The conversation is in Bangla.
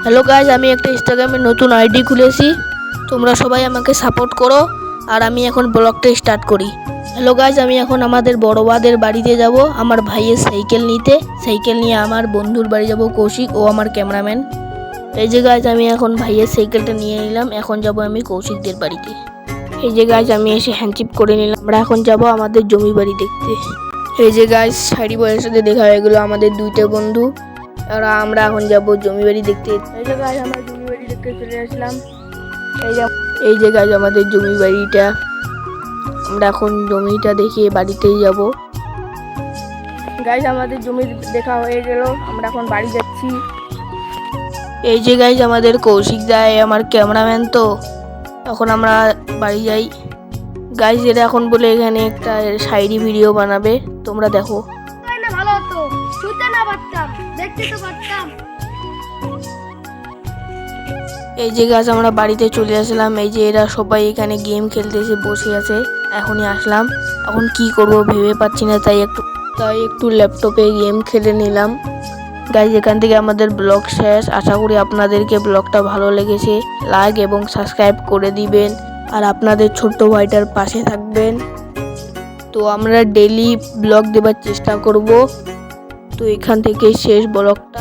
হ্যালো গাইজ, আমি একটা ইনস্টাগ্রামে নতুন আইডি খুলেছি। তোমরা সবাই আমাকে সাপোর্ট করো। আর আমি এখন ব্লগটা স্টার্ট করি। হ্যালো গাইজ, আমি এখন আমাদের বড়বাদের বাড়িতে যাব আমার ভাইয়ের সাইকেল নিতে। সাইকেল নিয়ে আমার বন্ধুর বাড়ি যাব, কৌশিক ও আমার ক্যামেরাম্যান। এই যে গাইজ, আমি এখন ভাইয়ের সাইকেলটা নিয়ে নিলাম। এখন যাব আমি কৌশিকদের বাড়িতে। এই যে গাইজ, আমি এসে হ্যান্ডচিপ করে নিলাম। আমরা এখন যাব আমাদের জমি বাড়ি দেখতে। এই যে গাইজ, সাইডি বয়ের সাথে দেখা হয়ে গেলো আমাদের দুইটা বন্ধু। আর আমরা এখন যাব জমি বাড়ি দেখতে। এই যে গাইজ, আমরা জমি বাড়ি দেখতে চলে আসলাম। এই যে গাইজ, আমাদের জমি বাড়িটা। আমরা এখন জমিটা দেখে বাড়িতেই যাব। গাইজ, আমাদের জমি দেখা হয়ে গেল। আমরা এখন বাড়ি যাচ্ছি। এই যে গাইজ, আমাদের কৌশিক দায় আমার ক্যামেরাম্যান, তো এখন আমরা বাড়ি যাই। গাইজ, এরা এখন বলে এখানে একটা সাইডি ভিডিও বানাবে, তোমরা দেখো। ভালো হতো, শুতে না পারতাম, দেখতে তো পারতাম। এই যে গাছ, আমরা বাড়িতে চলে আসলাম। এই যে এরা সবাই এখানে গেম খেলতেছে, বসে আছে। এখনই আসলাম, এখন কি করব ভেবে পাচ্ছি না, তাই একটু ল্যাপটপে গেম খেলে নিলাম। গাইজ, এখান থেকে আমাদের ব্লগ শেষ। আশা করি আপনাদেরকে ব্লগটা ভালো লেগেছে। লাইক এবং সাবস্ক্রাইব করে দিবেন আর আপনাদের ছোট্ট ভাইটার পাশে থাকবেন। তো আমরা ডেইলি ব্লগ দেবার চেষ্টা করব। তো এখান থেকে শেষ ব্লগটা।